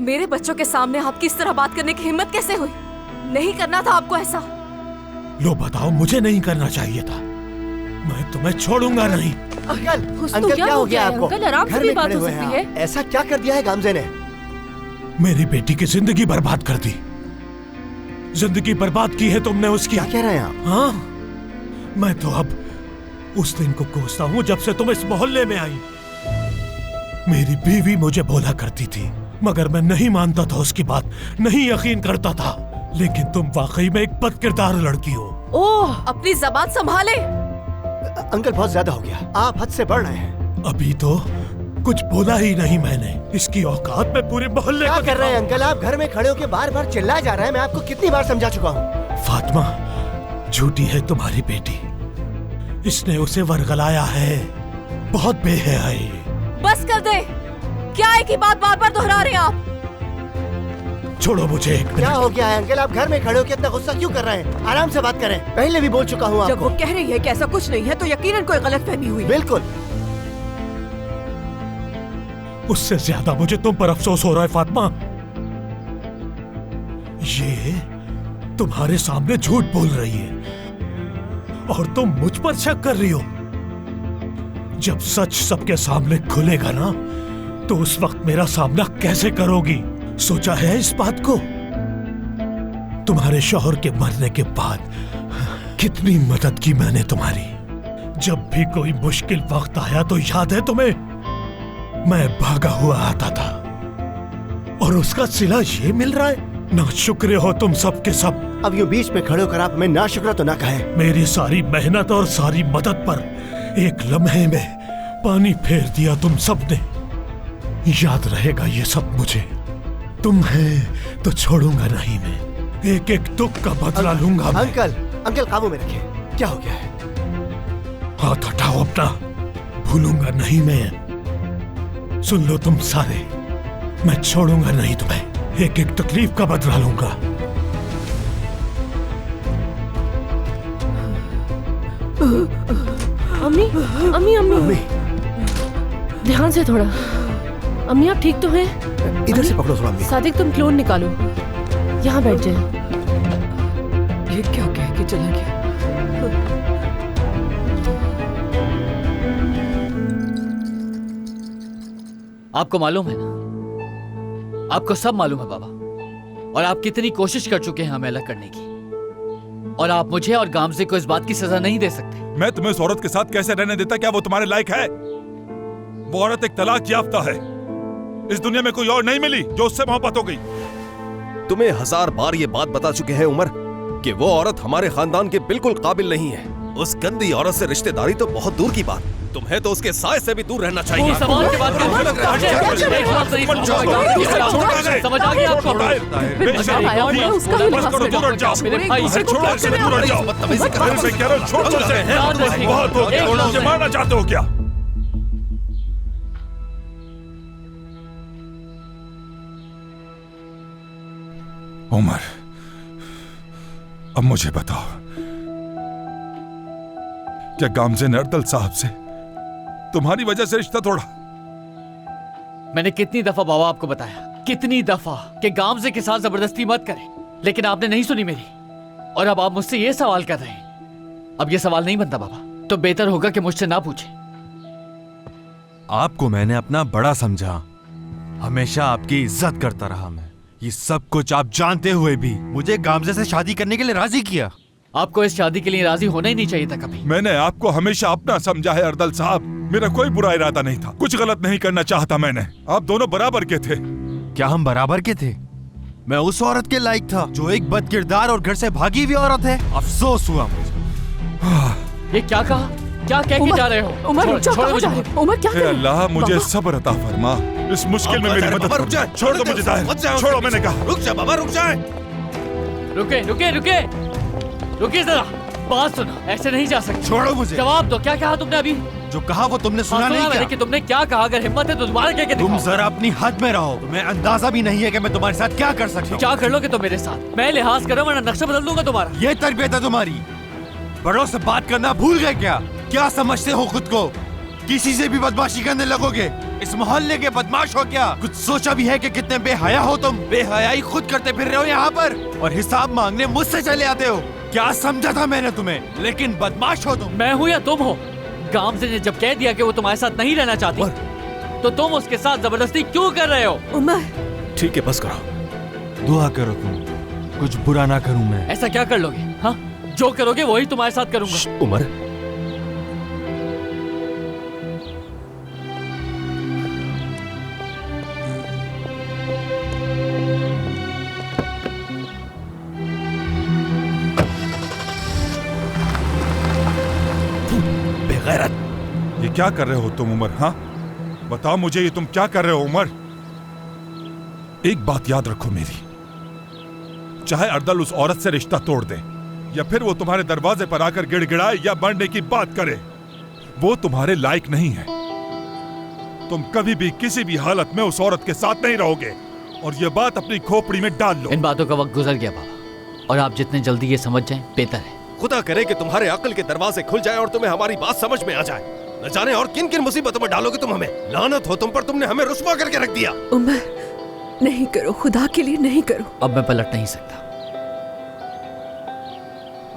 मेरे बच्चों के सामने आपकी इस तरह बात करने की हिम्मत कैसे हुई? नहीं करना था आपको ऐसा। लो बताओ, मुझे नहीं करना चाहिए था। मैं तुम्हें छोड़ूंगा नहीं। अंकल क्या हो गया आपको? अंकल आराम से भी बात हो सकती है। ऐसा क्या कर दिया है गामजे ने? मेरी बेटी की जिंदगी बर्बाद कर दी। जिंदगी बर्बाद की है तुमने उसकी। क्या कह रहे हैं आप? हाँ, मैं तो अब उस दिन को कोसता हूँ जब से तुम इस मोहल्ले में आई। मेरी बीवी मुझे बोला करती थी, मगर मैं नहीं मानता था उसकी बात, नहीं यकीन करता था। लेकिन तुम वाकई में एक बदकिरदार लड़की हो। ओह, अपनी जबान संभाले। अंकल बहुत ज्यादा हो गया, आप हद से बढ़ रहे हैं। अभी तो कुछ बोला ही नहीं मैंने। इसकी औकात में पूरे मोहल्ले क्या कर रहे हैं अंकल? आप घर में खड़े होकर बार बार चिल्लाया जा रहा है। मैं आपको कितनी बार समझा चुका हूँ। फातिमा, झूठी है तुम्हारी बेटी। इसने उसे वरगलाया है। बहुत बेहयाई। बस कर दे। क्या एक ही बात बार बार दोहरा रहे हैं आप? छोड़ो मुझे एक मिनट। क्या हो गया है अंकल? आप घर में खड़े होकर इतना गुस्सा क्यों कर रहे हैं? आराम से बात करें। पहले भी बोल चुका हूँ जब आपको। वो कह रही है कि ऐसा कुछ नहीं है तो यकीनन कोई गलतफहमी हुई। बिल्कुल। उससे ज्यादा मुझे तुम पर अफसोस हो रहा है फातिमा। ये तुम्हारे सामने झूठ बोल रही है और तुम मुझ पर शक कर रही हो। जब सच सबके सामने खुलेगा ना, तो उस वक्त मेरा सामना कैसे करोगी? सोचा है इस बात को? तुम्हारे शौहर के मरने के बाद कितनी मदद की मैंने तुम्हारी। जब भी कोई मुश्किल वक्त आया तो याद है तुम्हें? मैं भागा हुआ आता था और उसका सिला ये मिल रहा है। ना शुक्र हो तुम सब के सब। अब यूं बीच में खड़े होकर आप हमें ना शुक्र तो ना कहें। मेरी सारी मेहनत और सारी मदद पर एक लम्हे में पानी फेर दिया तुम सब ने। याद रहेगा ये सब मुझे। तुम है तो छोड़ूंगा नहीं मैं। एक एक दुख का बदला लूंगा मैं। अंकल काबू में रखिए। क्या हो गया है? हाथ हटाओ अपना। भूलूंगा नहीं मैं। सुन लो तुम सारे, मैं छोड़ूंगा नहीं तुम्हें। एक एक तकलीफ का बदला लूंगा। अम्मी अम्मी अम्मी ध्यान से थोड़ा। अम्मी आप ठीक तो हैं? इधर से पकड़ो थोड़ा। सादिक तुम क्लोन निकालो। यहाँ बैठ जाए। ये क्या कह के चला गया? आपको मालूम है ना, आपको सब मालूम है बाबा, और आप कितनी कोशिश कर चुके हैं हमें अलग करने की, और आप मुझे और गामजे को इस बात की सजा नहीं दे सकते। मैं तुम्हें उस औरत के साथ कैसे रहने देता? क्या वो तुम्हारे लायक है? वो औरत एक तलाक याफ्ता है। इस दुनिया में कोई और नहीं मिली जो उससे मोहब्बत हो गई। तुम्हें 1000 बार ये बात बता चुके हैं उमर कि वो औरत हमारे खानदान के बिल्कुल काबिल नहीं है। उस गंदी औरत से रिश्तेदारी तो बहुत दूर की बात, तुम्हें तो उसके साय से भी दूर रहना चाहिए। सवाल के बाद समझ आ गया आपको? मारना चाहते हो क्या? उमर, अब मुझे बताओ, क्या गामजे ने अर्दल साहब से तुम्हारी वजह से रिश्ता तोड़ा? मैंने कितनी दफा बाबा आपको बताया, कितनी दफा, कि गामजे के साथ जबरदस्ती मत करें, लेकिन आपने नहीं सुनी मेरी। और अब आप मुझसे ये सवाल कर रहे हैं। अब ये सवाल नहीं बनता बाबा, तो बेहतर होगा कि मुझसे ना पूछें। आपको मैंने अपना बड़ा समझा, हमेशा आपकी इज्जत करता रहा मैं। ये सब कुछ आप जानते हुए भी मुझे गामजे से शादी करने के लिए राजी किया। आपको इस शादी के लिए राजी होना ही नहीं चाहिए था कभी। मैंने आपको हमेशा अपना समझा है अर्दल साहब। मेरा कोई बुरा इरादा नहीं था, कुछ गलत नहीं करना चाहता मैंने। आप दोनों बराबर के थे। क्या हम बराबर के थे? मैं उस औरत के लायक था जो एक बदकिरदार और घर से भागी हुई औरत है। अफसोस हुआ मुझे। ये क्या कहा? क्या कह के जा रहे हो? उमर मुझे। उमर क्या? अल्लाह मुझे सब्र अता फरमा। इस मुश्किल में मेरी मदद करो। छोड़ दो मुझे ताहिर, छोड़ो, मैंने कहा। रुक जा बाबा, रुक जाए। रुके रुके रुके रुकिए जरा, बात सुनो, ऐसे नहीं जा सकते। छोड़ो मुझे। जवाब दो, क्या कहा तुमने अभी? जो कहा वो तुमने सुना नहीं क्या? कि तुमने क्या कहा? अगर हिम्मत है तो दोबारा कह के दिखाओ। तुम जरा अपनी हद में रहो। तुम्हें अंदाजा भी नहीं है कि मैं तुम्हारे साथ क्या कर सकता हूँ। क्या कर लोगे तुम मेरे साथ? मैं लिहाज करूँ वरना नक्शा बदल दूंगा तुम्हारा। ये तरबियत है तुम्हारी? बड़ों से बात करना भूल गए क्या? क्या समझते हो खुद को? किसी से भी बदमाशी करने लगोगे? इस मोहल्ले के बदमाश हो क्या? कुछ सोचा भी है कि कितने बेहया हो तुम? बेहयाई खुद करते फिर रहे हो यहाँ पर और हिसाब मांगने मुझसे चले आते हो। क्या समझा था मैंने तुम्हें? लेकिन बदमाश हो तुम। मैं हूँ या तुम हो? गामजे ने जब कह दिया कि वो तुम्हारे साथ नहीं रहना चाहती, तो तुम उसके साथ जबरदस्ती क्यों कर रहे हो? उमर, ठीक है, बस करो। दुआ करो तुम, कुछ बुरा ना करूं मैं। ऐसा क्या कर लोगे? हाँ, जो करोगे वही तुम्हारे साथ करूंगा। उमर, बेगैरत। ये क्या कर रहे हो तुम उमर? हाँ, बताओ मुझे, ये तुम क्या कर रहे हो उमर? एक बात याद रखो मेरी, चाहे अर्दल उस औरत से रिश्ता तोड़ दे या फिर वो तुम्हारे दरवाजे पर आकर गिड़गिड़ाए या मरने की बात करे, वो तुम्हारे लायक नहीं है। तुम कभी भी किसी भी हालत में उस औरत के साथ नहीं रहोगे, और ये बात अपनी खोपड़ी में डाल लो। इन बातों का वक्त गुजर गया बाबा, और आप जितने जल्दी ये समझ जाएं बेहतर है। खुदा करे कि तुम्हारे अक्ल के दरवाजे खुल जाए और तुम्हें हमारी बात समझ में आ जाए। न जाने और किन किन मुसीबतों में डालोगे तुम हमें। लानत हो तुम पर, तुमने हमें रुस्वा करके रख दिया। उमर, नहीं करो, खुदा के लिए नहीं करो। अब मैं पलट नहीं सकता।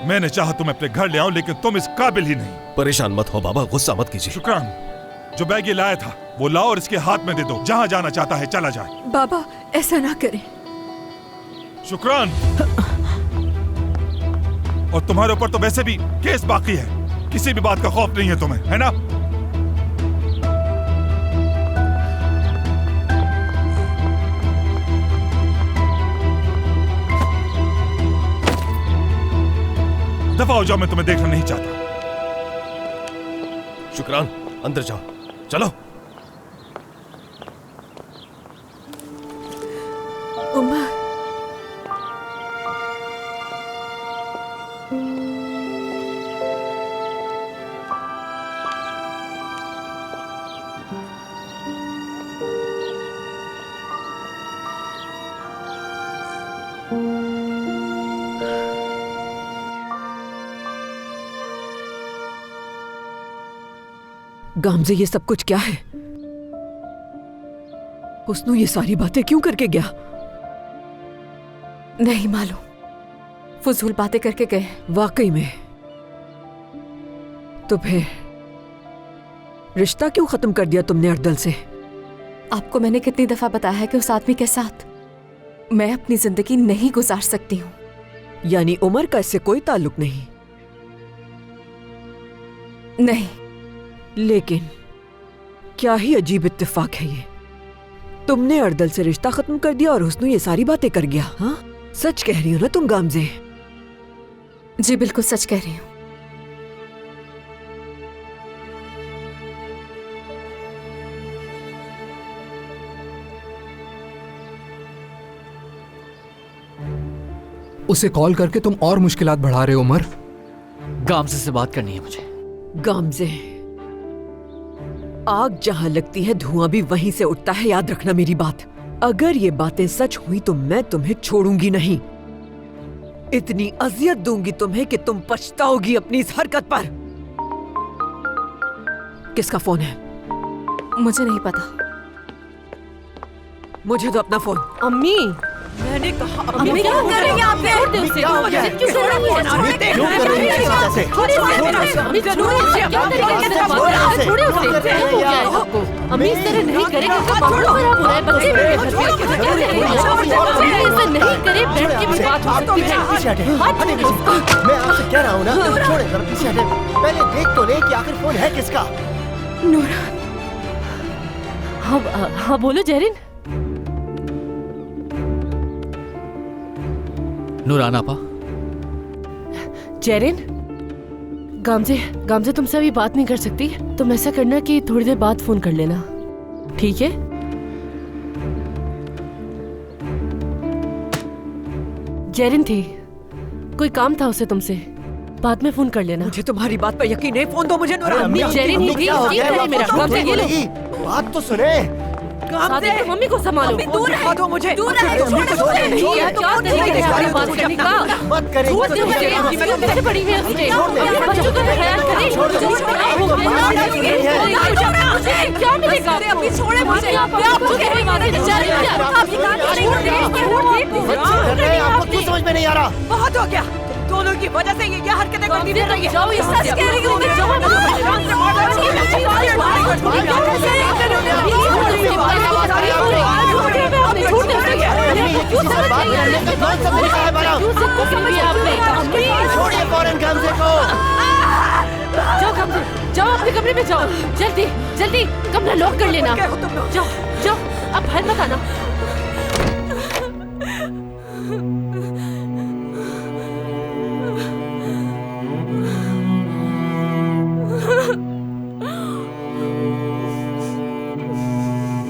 मैंने चाहा तुम्हें अपने घर ले आऊं, लेकिन तुम इस काबिल ही नहीं। परेशान मत हो बाबा, गुस्सा मत कीजिए। शुक्रान, जो बैग ये लाया था वो लाओ और इसके हाथ में दे दो। जहां जाना चाहता है चला जाए। बाबा, ऐसा ना करें। शुक्रान, और तुम्हारे ऊपर तो वैसे भी केस बाकी है, किसी भी बात का खौफ नहीं है तुम्हें, है ना? दफा हो जाओ, मैं तुम्हें देखना नहीं चाहता। शुक्रान, अंदर जाओ, चलो। उमर, गामजे, ये सब कुछ क्या है? हुस्नू ये सारी बातें क्यों करके गया? नहीं मालूम, फजूल बातें करके गए। वाकई में? तो फिर रिश्ता क्यों खत्म कर दिया तुमने अर्दल से? आपको मैंने कितनी दफा बताया है कि उस आदमी के साथ मैं अपनी जिंदगी नहीं गुजार सकती हूँ। यानी उमर का इससे कोई ताल्लुक नहीं? नहीं। लेकिन क्या ही अजीब इत्तेफाक है ये। तुमने अर्दल से रिश्ता खत्म कर दिया और हुस्नू ये सारी बातें कर गया। हाँ, सच कह रही हो ना तुम गामजे? जी बिल्कुल सच कह रही हूँ। उसे कॉल करके तुम और मुश्किलात बढ़ा रहे हो उमर। गामजे से बात करनी है मुझे। गामजे, आग जहां लगती है धुआं भी वहीं से उठता है, याद रखना मेरी बात। अगर ये बातें सच हुई तो मैं तुम्हें छोड़ूंगी नहीं। इतनी अजियत दूंगी तुम्हें कि तुम पछताओगी अपनी इस हरकत पर। किसका फोन है? मुझे नहीं पता। मुझे तो अपना फोन। अम्मी, मैंने कहा अम्मी, क्या कर रही हैं आप? छोड़ दे उसे। क्या हो गया? क्यों छोड़ रही है? क्यों कर रही है इस वजह से? छोड़िए उसे। अम्मी, छोड़िए उसे। क्या करेंगे? छोड़िए उसे। क्या हो गया है आपको? अम्मी, इस तरह नहीं करेंगे तो माहौल खराब हो रहा है। बच्चे भी घर पे क्या करेंगे? अम्मी, ऐसा नहीं करे, बैठ के भी बात हो सकती है। हाथ छोड़िए। मैं आपसे कह रहा हूँ ना, छोड़े जरा, पीछे हटे। पहले देख तो ले कि आखिर फोन है किसका। नूरान। हाँ बोलो जहरीन। नूरान आपा। जैरिन, गामजे तुमसे अभी बात नहीं कर सकती। तुम ऐसा करना कि थोड़ी देर बाद फोन कर लेना, ठीक है? जैरिन थी, कोई काम था उसे तुमसे, बाद में फोन कर लेना। मुझे तुम्हारी बात पर यकीन नहीं। फोन दो मुझे नूरान। अम्मी, जैरिन ही थी, ये करे मेरा। गामजे, ये लो। बात तो सुने। सादिक तो मम्मी को संभालो। दूर दिखा दो मुझे। दूर रहे, छोड़ दो मुझे। ये क्या तरीका है हमारी बात करने का? मत करें। छोड़ दो मुझे। मैं कैसे पड़ी हुई है मुझे? बच्चों का ख्याल करें। छोड़ दो मुझे। क्या मिलेगा? अभी छोड़े मुझे। आप मुझे मारे बेचारे क्या? आप ये काम छोड़ दे। आपको क्यों समझ में नहीं आ रहा? बहुत हो गया, दोनों की वजह से ये हरकतें करती फिर रही है। जाओ, ये सच कह रही हूँ मैं। जाओ, छोड़िए फौरन गमजे को। जाओ गमजे, जाओ अपने कमरे में जाओ। जल्दी जल्दी कमरा लॉक कर लेना। जाओ जाओ, अब बाहर मत आना।